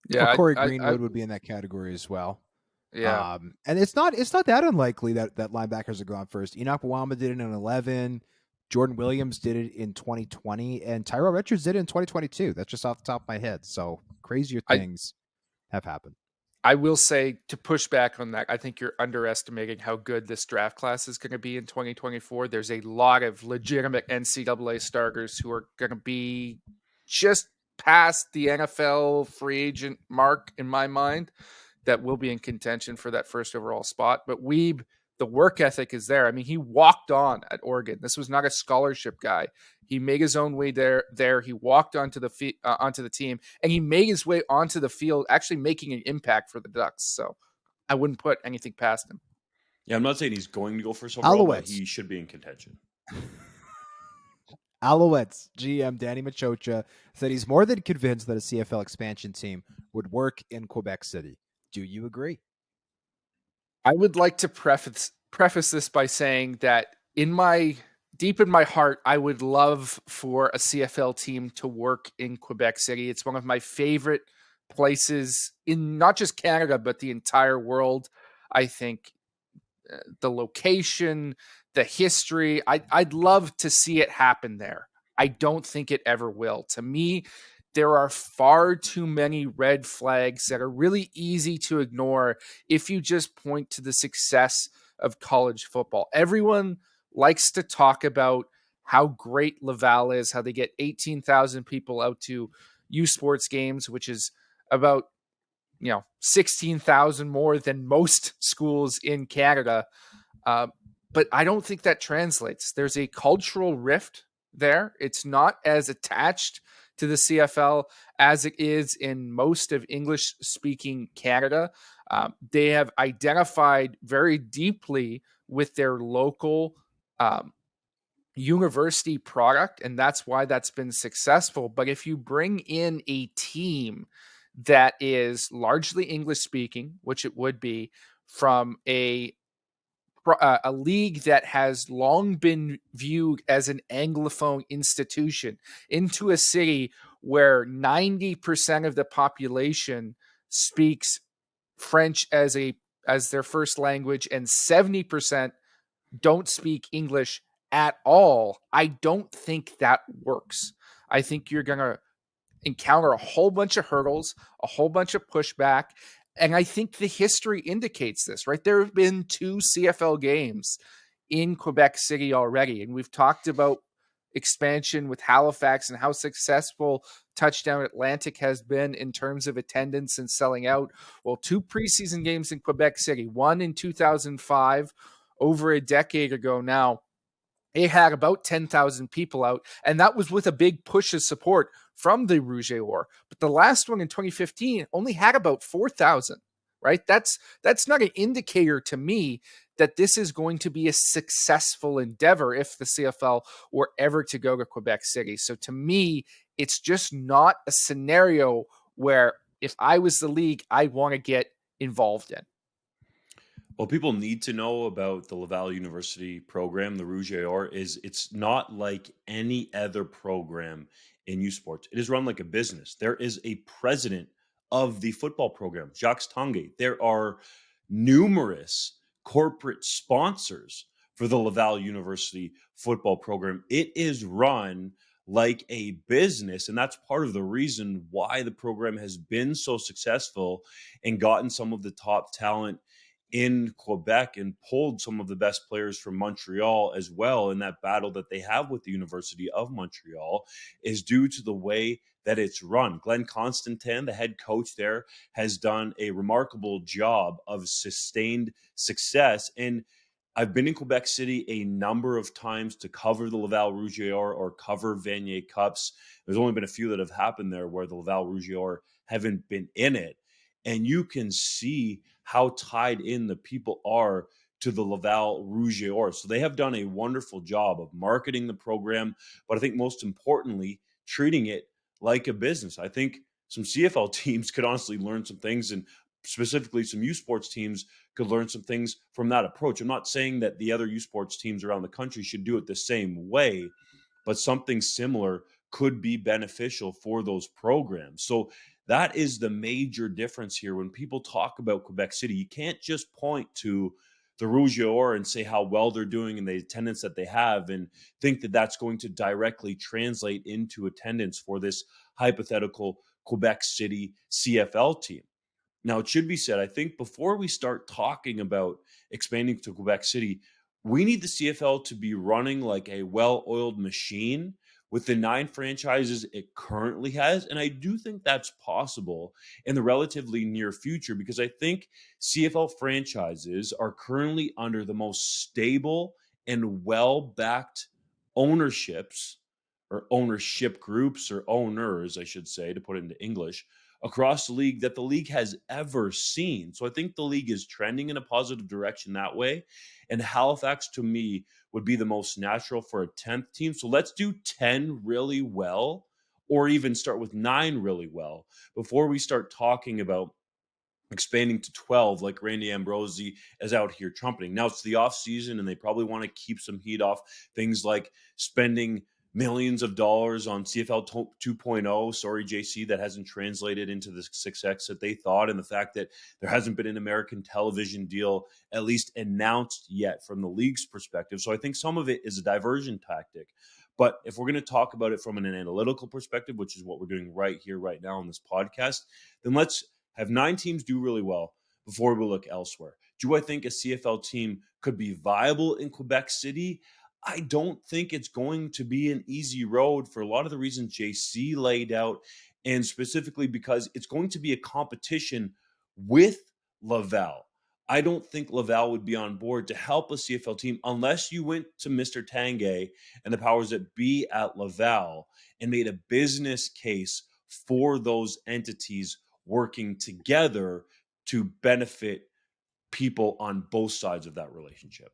Yeah, Corey Greenwood would be in that category as well. Yeah, and it's not that unlikely that linebackers are gone first. Enoch Mwamba did it in 2011. Jordan Williams did it in 2020, and Tyrell Richards did it in 2022. That's just off the top of my head. So crazier things have happened. I will say, to push back on that, I think you're underestimating how good this draft class is going to be in 2024. There's a lot of legitimate NCAA starters who are going to be just past the NFL free agent mark, in my mind, that will be in contention for that first overall spot. But Weeb, the work ethic is there. I mean, he walked on at Oregon. This was not a scholarship guy. He made his own way there. He walked onto the team, and he made his way onto the field, actually making an impact for the Ducks. So I wouldn't put anything past him. Yeah, I'm not saying he's going to go first overall, but he should be in contention. Alouettes GM Danny Maciocia said he's more than convinced that a CFL expansion team would work in Quebec City. Do you agree? I would like to preface this by saying that deep in my heart, I would love for a CFL team to work in Quebec City. It's one of my favorite places in not just Canada, but the entire world. I think the location, the history, I'd love to see it happen there. I don't think it ever will. To me, there are far too many red flags that are really easy to ignore if you just point to the success of college football. Everyone likes to talk about how great Laval is, how they get 18,000 people out to U Sports games, which is about 16,000 more than most schools in Canada. But I don't think that translates. There's a cultural rift there. It's not as attached to the CFL as it is in most of English speaking Canada. They have identified very deeply with their local university product, and that's why that's been successful. But if you bring in a team that is largely English speaking, which it would be, from a league that has long been viewed as an Anglophone institution into a city where 90% of the population speaks French as their first language and 70% don't speak English at all, I don't think that works. I think you're going to encounter a whole bunch of hurdles, a whole bunch of pushback. And I think the history indicates this, right? There have been 2 CFL games in Quebec City already. And we've talked about expansion with Halifax and how successful Touchdown Atlantic has been in terms of attendance and selling out. Well, 2 preseason games in Quebec City, one in 2005, over a decade ago now. It had about 10,000 people out, and that was with a big push of support from the Rouge et Or. But the last one in 2015 only had about 4,000, right? That's not an indicator to me that this is going to be a successful endeavor if the CFL were ever to go to Quebec City. So to me, it's just not a scenario where if I was the league, I'd want to get involved in. What people need to know about the Laval University program, the Rouge et Or, is it's not like any other program in U Sports. It is run like a business. There is a president of the football program, Jacques Tanguay. There are numerous corporate sponsors for the Laval University football program. It is run like a business, and that's part of the reason why the program has been so successful and gotten some of the top talent in Quebec and pulled some of the best players from Montreal as well in that battle that they have with the University of Montreal is due to the way that it's run. Glenn Constantin, the head coach there, has done a remarkable job of sustained success. And I've been in Quebec City a number of times to cover the Laval Rouge et Or or cover Vanier Cups. There's only been a few that have happened there where the Laval Rouge et Or haven't been in it. And you can see how tied in the people are to the Laval Rouge et Or. So they have done a wonderful job of marketing the program, but I think most importantly, treating it like a business. I think some CFL teams could honestly learn some things, and specifically some U Sports teams could learn some things from that approach. I'm not saying that the other U Sports teams around the country should do it the same way, but something similar could be beneficial for those programs. So that is the major difference here. When people talk about Quebec City, you can't just point to the Rouge et Or and say how well they're doing and the attendance that they have and think that that's going to directly translate into attendance for this hypothetical Quebec City CFL team. Now, it should be said, I think before we start talking about expanding to Quebec City, we need the CFL to be running like a well-oiled machine with the 9 franchises it currently has. And I do think that's possible in the relatively near future because I think CFL franchises are currently under the most stable and well-backed ownerships or ownership groups or owners, I should say, to put it into English, across the league that the league has ever seen. So I think the league is trending in a positive direction that way. And Halifax, to me, would be the most natural for a 10th team. So let's do 10 really well, or even start with 9 really well before we start talking about expanding to 12 like Randy Ambrosie is out here trumpeting. Now it's the off season and they probably want to keep some heat off things like spending millions of dollars on CFL 2.0. Sorry, JC, that hasn't translated into the success that they thought. And the fact that there hasn't been an American television deal at least announced yet from the league's perspective. So I think some of it is a diversion tactic. But if we're going to talk about it from an analytical perspective, which is what we're doing right here, right now on this podcast, then let's have 9 teams do really well before we look elsewhere. Do I think a CFL team could be viable in Quebec City? I don't think it's going to be an easy road for a lot of the reasons JC laid out, and specifically because it's going to be a competition with Laval. I don't think Laval would be on board to help a CFL team unless you went to Mr. Tanguay and the powers that be at Laval and made a business case for those entities working together to benefit people on both sides of that relationship.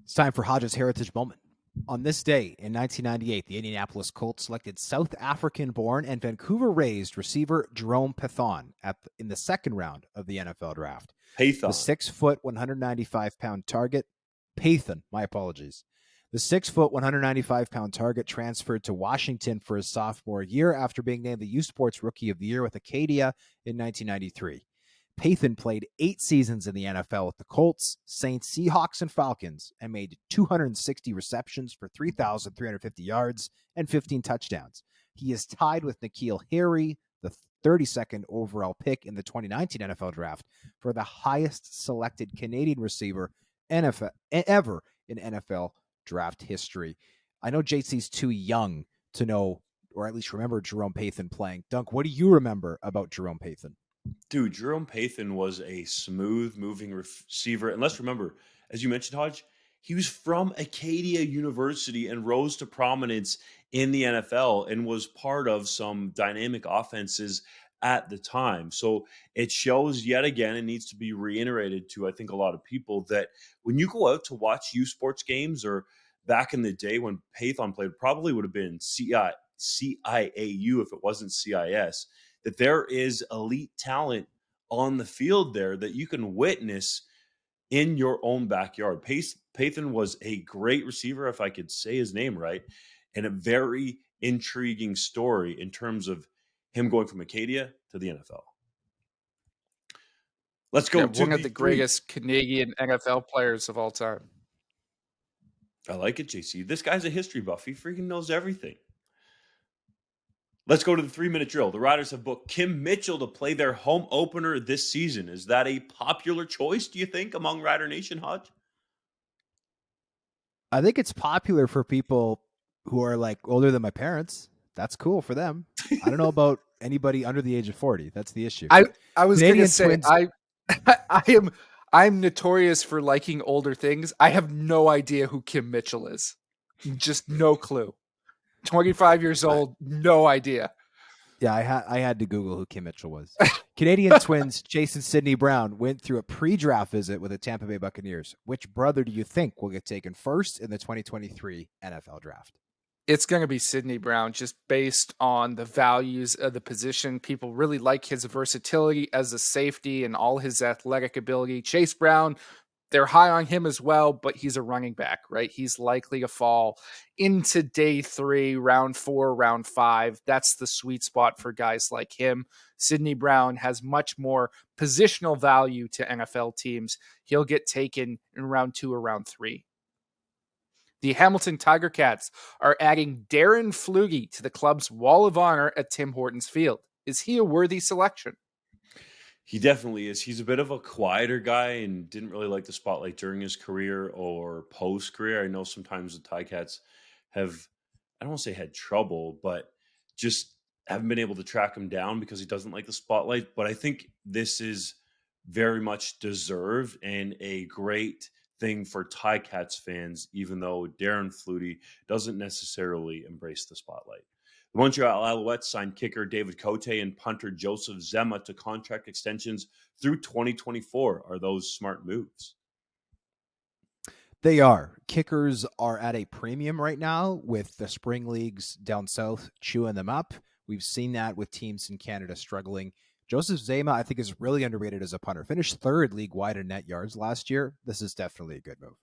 It's time for Hodge's Heritage Moment. On this day in 1998, the Indianapolis Colts selected South African-born and Vancouver-raised receiver Jerome Pethon in the second round of the NFL draft. Python. The 6-foot, 195-pound target. Python, my apologies. The 6-foot, 195-pound target transferred to Washington for his sophomore year after being named the U Sports Rookie of the Year with Acadia in 1993. Python played 8 seasons in the NFL with the Colts, Saints, Seahawks, and Falcons, and made 260 receptions for 3,350 yards and 15 touchdowns. He is tied with N'Keal Harry, the 32nd overall pick in the 2019 NFL Draft, for the highest selected Canadian receiver ever in NFL Draft history. I know JC's too young to know, or at least remember, Jerome Python playing. Dunk, what do you remember about Jerome Python? Dude, Jerome Python was a smooth-moving receiver. And let's remember, as you mentioned, Hodge, he was from Acadia University and rose to prominence in the NFL and was part of some dynamic offenses at the time. So it shows yet again, it needs to be reiterated to, I think, a lot of people that when you go out to watch U Sports games, or back in the day when Python played, probably would have been CIAU if it wasn't CIS, that there is elite talent on the field there that you can witness in your own backyard. Python was a great receiver, if I could say his name right, and a very intriguing story in terms of him going from Acadia to the NFL. Let's go to one of the greatest Canadian NFL players of all time. I like it, JC. This guy's a history buff. He freaking knows everything. Let's go to the 3-minute drill. The Riders have booked Kim Mitchell to play their home opener this season. Is that a popular choice, do you think, among Rider Nation, Hodge? I think it's popular for people who are like older than my parents. That's cool for them. I don't know about anybody under the age of 40. That's the issue. I was going to say, Twins... I'm notorious for liking older things. I have no idea who Kim Mitchell is. Just no clue. 25 years old, no idea. Yeah, I had to Google who Kim Mitchell was. Canadian Twins Jason Sidney Brown went through a pre-draft visit with the Tampa Bay Buccaneers. Which brother do you think will get taken first in the 2023 NFL Draft? It's going to be Sidney Brown, just based on the values of the position. People really like his versatility as a safety and all his athletic ability. Chase Brown, they're high on him as well, but he's a running back, right? He's likely to fall into day 3, round 4, round 5. That's the sweet spot for guys like him. Sidney Brown has much more positional value to NFL teams. He'll get taken in round 2 or round 3. The Hamilton Tiger Cats are adding Darren Flutie to the club's Wall of Honor at Tim Hortons Field. Is he a worthy selection? He definitely is. He's a bit of a quieter guy and didn't really like the spotlight during his career or post-career. I know sometimes the Ticats have, I don't want to say had trouble, but just haven't been able to track him down because he doesn't like the spotlight. But I think this is very much deserved and a great thing for Ticats fans, even though Darren Flutie doesn't necessarily embrace the spotlight. The Montreal Alouettes signed kicker David Cote and punter Joseph Zema to contract extensions through 2024. Are those smart moves? They are. Kickers are at a premium right now with the spring leagues down south chewing them up. We've seen that with teams in Canada struggling. Joseph Zema, I think, is really underrated as a punter. Finished 3rd league-wide in net yards last year. This is definitely a good move.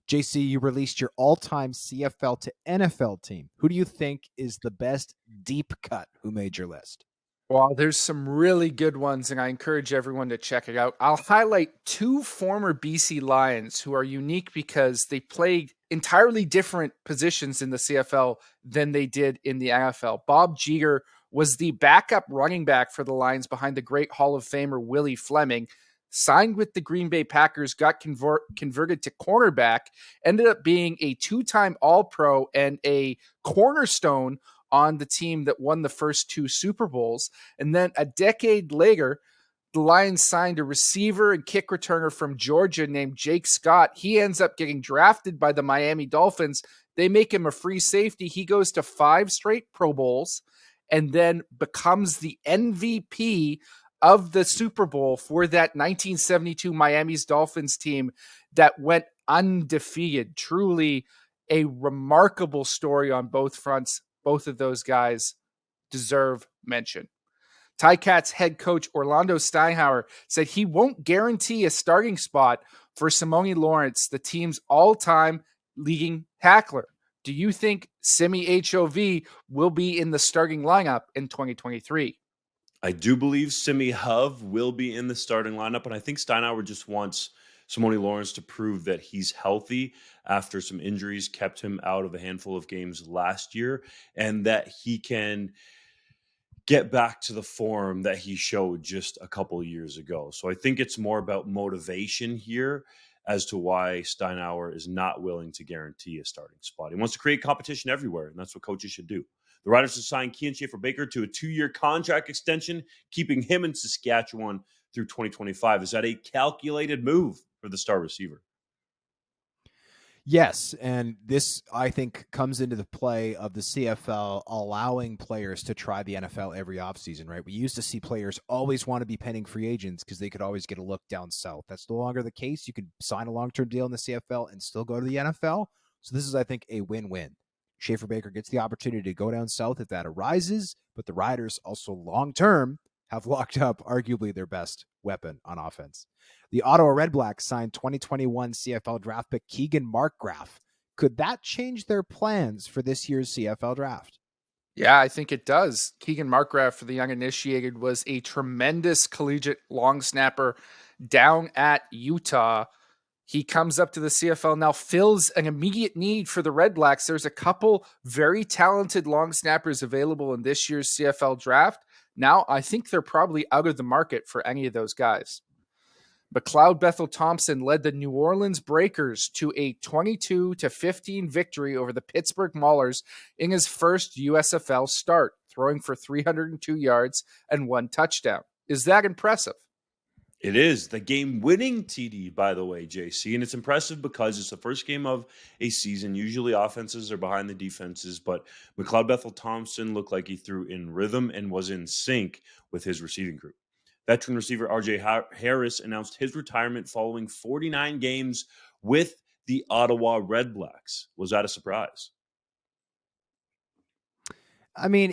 JC, you released your all-time CFL to NFL team. Who do you think is the best deep cut who made your list? Well, there's some really good ones, and I encourage everyone to check it out. I'll highlight 2 former BC Lions who are unique because they played entirely different positions in the CFL than they did in the NFL. Bob Jeter was the backup running back for the Lions behind the great Hall of Famer Willie Fleming. signed with the Green Bay Packers, got converted to cornerback, ended up being a 2-time All-Pro and a cornerstone on the team that won the first 2 Super Bowls. And then a decade later, the Lions signed a receiver and kick returner from Georgia named Jake Scott. He ends up getting drafted by the Miami Dolphins. They make him a free safety. He goes to 5 straight Pro Bowls and then becomes the MVP of the Super Bowl for that 1972 Miami's Dolphins team that went undefeated. Truly a remarkable story on both fronts. Both of those guys deserve mention. Ticats head coach Orlando Steinhauer said he won't guarantee a starting spot for Simone Lawrence, the team's all-time leading tackler. Do you think Simi HOV will be in the starting lineup in 2023? I do believe Simi Hov will be in the starting lineup, and I think Steinhauer just wants Simone Lawrence to prove that he's healthy after some injuries kept him out of a handful of games last year, and that he can get back to the form that he showed just a couple of years ago. So I think it's more about motivation here as to why Steinhauer is not willing to guarantee a starting spot. He wants to create competition everywhere, and that's what coaches should do. The Riders have signed Kian Schaefer-Baker to a 2-year contract extension, keeping him in Saskatchewan through 2025. Is that a calculated move for the star receiver? Yes, and this, I think, comes into the play of the CFL allowing players to try the NFL every offseason, right? We used to see players always want to be pending free agents because they could always get a look down south. That's no longer the case. You could sign a long-term deal in the CFL and still go to the NFL. So this is, I think, a win-win. Schaefer-Baker gets the opportunity to go down south if that arises, but the Riders also long-term have locked up arguably their best weapon on offense. The Ottawa Redblacks signed 2021 CFL draft pick Keegan Markgraf. Could that change their plans for this year's CFL draft? Yeah, I think it does. Keegan Markgraf, for the uninitiated, was a tremendous collegiate long snapper down at Utah. He comes up to the CFL now, fills an immediate need for the Redblacks. There's a couple very talented long snappers available in this year's CFL draft. Now, I think they're probably out of the market for any of those guys. McLeod Bethel Thompson led the New Orleans Breakers to a 22-15 victory over the Pittsburgh Maulers in his first USFL start, throwing for 302 yards and 1 touchdown. Is that impressive? It is the game-winning TD, by the way, JC, and it's impressive because it's the first game of a season. Usually offenses are behind the defenses, but McLeod Bethel Thompson looked like he threw in rhythm and was in sync with his receiving group. Veteran receiver RJ Harris announced his retirement following 49 games with the Ottawa Redblacks. Was that a surprise? I mean,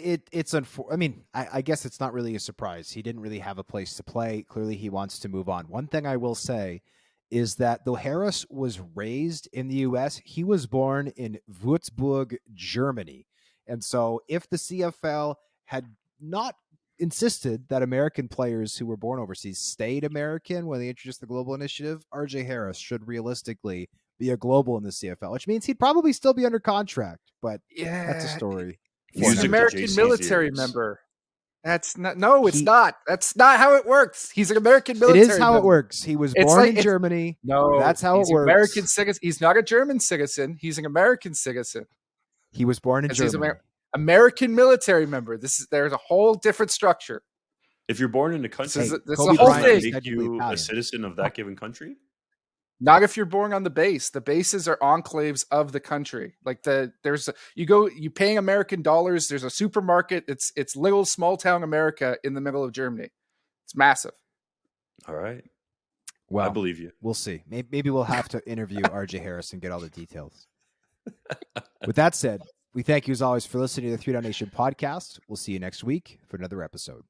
I guess it's not really a surprise. He didn't really have a place to play. Clearly, he wants to move on. One thing I will say is that though Harris was raised in the U.S., he was born in Würzburg, Germany. And so if the CFL had not insisted that American players who were born overseas stayed American when they introduced the global initiative, RJ Harris should realistically be a global in the CFL, which means he'd probably still be under contract, but that's a story. He's an American military member. That's not, no, it's not. That's not how it works. He's an American military member. It is how it works. He was born in Germany. No, that's how it works. American citizen. He's not a German citizen. He's an American citizen. He was born in Germany. He's American military member. There's a whole different structure. If you're born in a country, this is the whole thing. Make you a citizen of that given country? Not if you're born on the base. The bases are enclaves of the country. Like you paying American dollars. There's a supermarket. It's little small town America in the middle of Germany. It's massive. All right. Well, I believe you. We'll see. Maybe we'll have to interview RJ Harris and get all the details. With that said, we thank you as always for listening to the 3 Down Nation podcast. We'll see you next week for another episode.